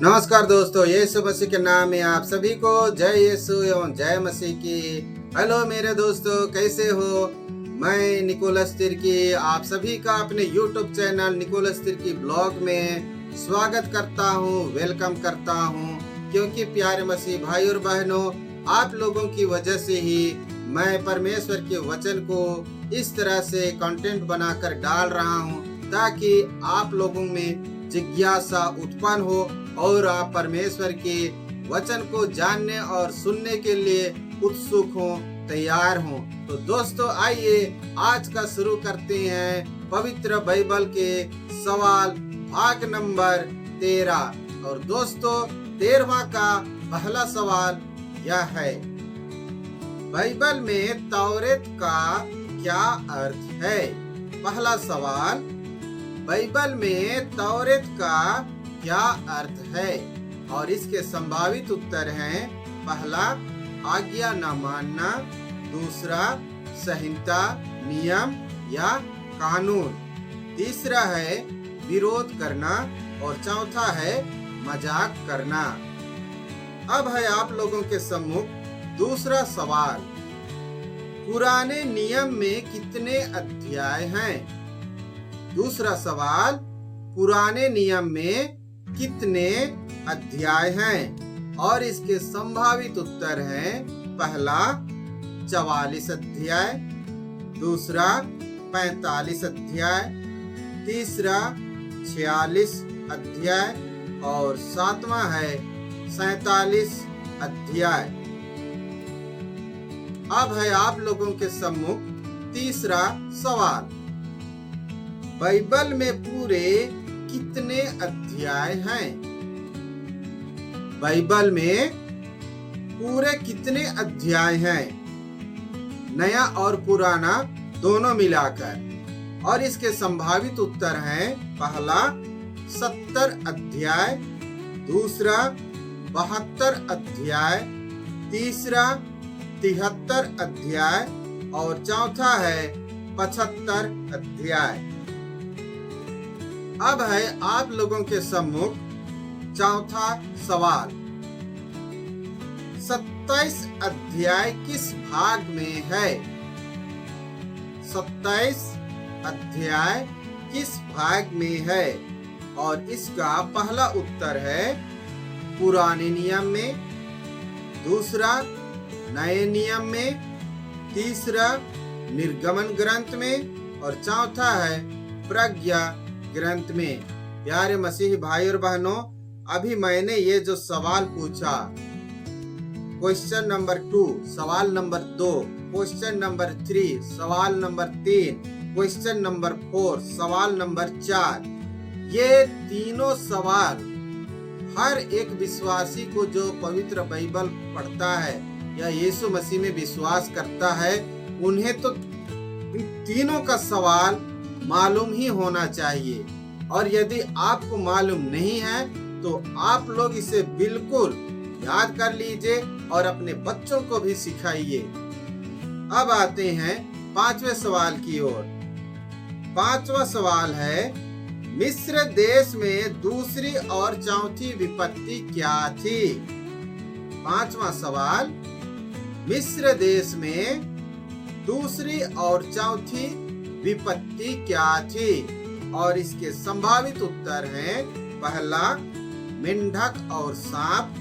नमस्कार दोस्तों, यीशु मसीह के नाम में आप सभी को जय यीशु एवं जय मसीह की। हेलो मेरे दोस्तों, कैसे हो? मैं निकोलस तिर्की आप सभी का अपने YouTube channel Nicholas Tirkey blog में स्वागत करता हूं, वेलकम करता हूं। क्योंकि प्यारे मसीह भाई और बहनों, आप लोगों की वजह से ही मैं परमेश्वर के वचन को इस तरह से कंटेंट बनाकर डाल रहा हूं, ताकि आप लोगों में जिज्ञासा उत्पन्न हो और आप परमेश्वर के वचन को जानने और सुनने के लिए उत्सुक हो, तैयार हो। तो दोस्तों, आइए आज का शुरू करते हैं पवित्र बाइबल के सवाल भाग नंबर 13। और दोस्तों, 13वां का पहला सवाल यह है, बाइबल में तौरेत का क्या अर्थ है? पहला सवाल, बाइबल में तौरेत का क्या अर्थ है? और इसके संभावित उत्तर हैं, पहला आज्ञा न मानना, दूसरा संहिता, नियम या कानून, तीसरा है विरोध करना और चौथा है मजाक करना। अब है आप लोगों के सम्मुख दूसरा सवाल, पुराने नियम में कितने अध्याय हैं? दूसरा सवाल, पुराने नियम में कितने अध्याय हैं? और इसके संभावित उत्तर हैं, पहला 44 अध्याय, दूसरा 45 अध्याय, तीसरा 46 अध्याय और सातवां है 47 अध्याय। अब है आप लोगों के सम्मुख तीसरा सवाल, बाइबल में पूरे कितने अध्याय हैं? बाइबल में पूरे कितने अध्याय हैं, नया और पुराना दोनों मिलाकर? और इसके संभावित उत्तर हैं, पहला 70 अध्याय, दूसरा 72 अध्याय, तीसरा 73 अध्याय और चौथा है 75 अध्याय। अब है आप लोगों के सम्मुख चौथा सवाल, 27 अध्याय किस भाग में है? 27 अध्याय किस भाग में है? और इसका पहला उत्तर है, पुराने नियम में, दूसरा नए नियम में, तीसरा निर्गमन ग्रंथ में और चौथा है प्रज्ञा ग्रंथ में। प्यारे मसीही भाई और बहनों, अभी मैंने ये जो सवाल पूछा, क्वेश्चन नंबर 2, सवाल नंबर 2, क्वेश्चन नंबर 3, सवाल नंबर 3, क्वेश्चन नंबर 4, सवाल नंबर 4, ये तीनों सवाल हर एक विश्वासी को जो पवित्र बाइबल पढ़ता है या यीशु मसीह में विश्वास करता है, उन्हें तो इन तीनों का सवाल मालूम ही होना चाहिए। और यदि आपको मालूम नहीं है तो आप लोग इसे बिल्कुल याद कर लीजिए और अपने बच्चों को भी सिखाइए। अब आते हैं 5वें सवाल की ओर। 5वां सवाल है, मिस्र देश में दूसरी और चौथी विपत्ति क्या थी? 5वां सवाल, मिस्र देश में दूसरी और चौथी विपत्ति क्या थी? और इसके संभावित उत्तर हैं, पहला मेंढक और सांप,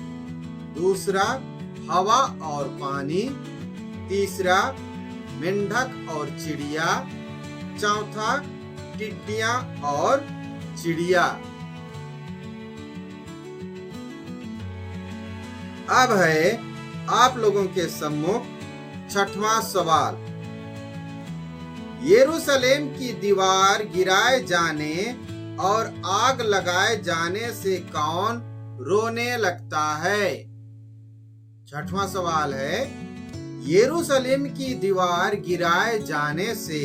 दूसरा हवा और पानी, तीसरा मेंढक और चिड़िया, चौथा टिड्डियां और चिड़िया। अब है आप लोगों के सम्मुख 6वां सवाल, यरूशलेम की दीवार गिराए जाने और आग लगाए जाने से कौन रोने लगता है? 6वां सवाल है, यरूशलेम की दीवार गिराए जाने से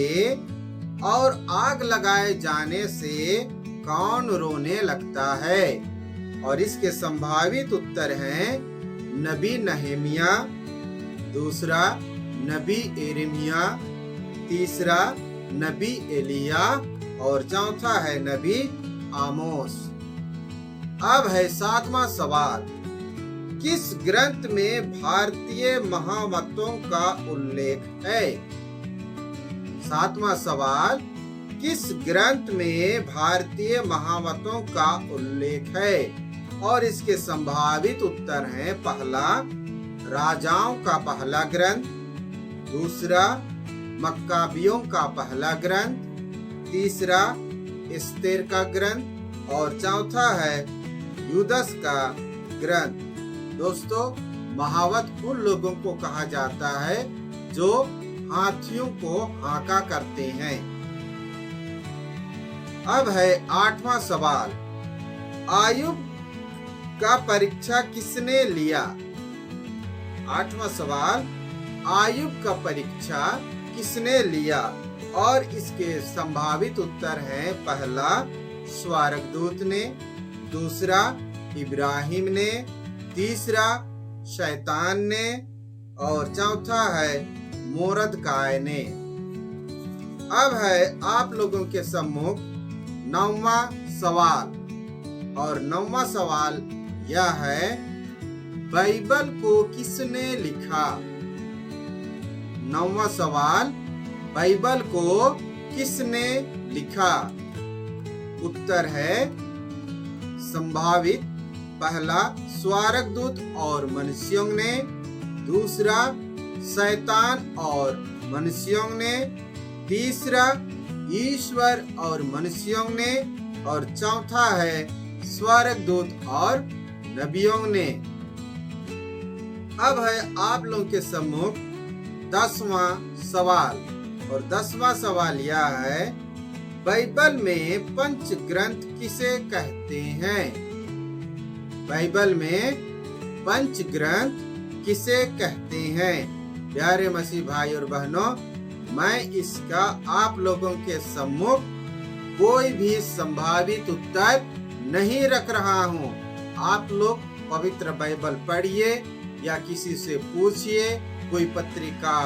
और आग लगाए जाने से कौन रोने लगता है? और इसके संभावित उत्तर हैं, नबी नहमिया, दूसरा नबी यिर्मयाह, तीसरा नबी एलिया और चौथा है नबी आमोस। अब है 7वां सवाल, किस ग्रंथ में भारतीय महामतों का उल्लेख है? 7वां सवाल, किस ग्रंथ में भारतीय महामतों का उल्लेख है? और इसके संभावित उत्तर हैं, पहला राजाओं का पहला ग्रंथ, दूसरा मक्काबियों का पहला ग्रंथ, तीसरा एस्तेर का ग्रंथ और चौथा है यूदस का ग्रंथ। दोस्तों, महावत उन लोगों को कहा जाता है जो हाथियों को हाका करते हैं। अब है 8वां सवाल, आयुब का परीक्षा किसने लिया? 8वां सवाल, आयुब का परीक्षा किसने लिया? और इसके संभावित उत्तर हैं, पहला स्वर्गदूत ने, दूसरा इब्राहिम ने, तीसरा शैतान ने और चौथा है मोरदकाय ने। अब है आप लोगों के सम्मुख 9वां सवाल, और 9वां सवाल यह है, बाइबल को किसने लिखा? 9वां सवाल, बाइबल को किसने लिखा? उत्तर है संभावित, पहला स्वर्गदूत और मनुष्यों ने, दूसरा शैतान और मनुष्यों ने, तीसरा ईश्वर और मनुष्यों ने और चौथा है स्वर्गदूत और नबियों ने। अब है आप लोगों के सम्मुख 10वां सवाल, और 10वां सवाल यह है, बाइबल में पंच ग्रंथ किसे कहते हैं? बाइबल में पंच ग्रंथ किसे कहते हैं? प्यारे मसीह भाई और बहनों, मैं इसका आप लोगों के सम्मुख कोई भी संभावित उत्तर नहीं रख रहा हूँ। आप लोग पवित्र बाइबल पढ़िए या किसी से पूछिए, कोई पत्रिका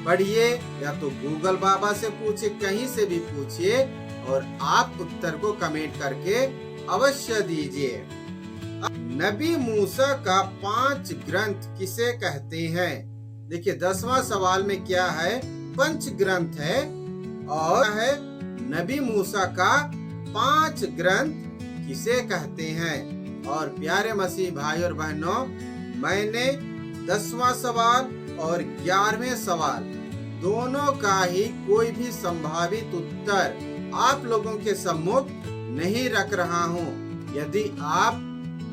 पढ़िए या तो गूगल बाबा से पूछिए, कहीं से भी पूछिए और आप उत्तर को कमेंट करके अवश्य दीजिए। नबी मूसा का 5 ग्रंथ किसे कहते हैं? देखिए 10वां सवाल में क्या है, पंच ग्रंथ है और है नबी मूसा का 5 ग्रंथ किसे कहते हैं? और प्यारे मसीह भाई और बहनों, मैंने 10वां सवाल और 11वें सवाल दोनों का ही कोई भी संभावित उत्तर आप लोगों के सम्मुख नहीं रख रहा हूँ। यदि आप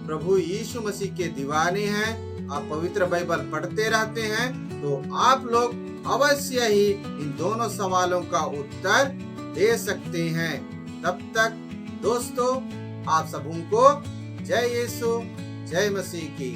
प्रभु यीशु मसीह के दीवाने हैं, आप पवित्र बाइबल पढ़ते रहते हैं, तो आप लोग अवश्य ही इन दोनों सवालों का उत्तर दे सकते हैं। तब तक दोस्तों, आप सबों को जय यीशु, जय मसीह की।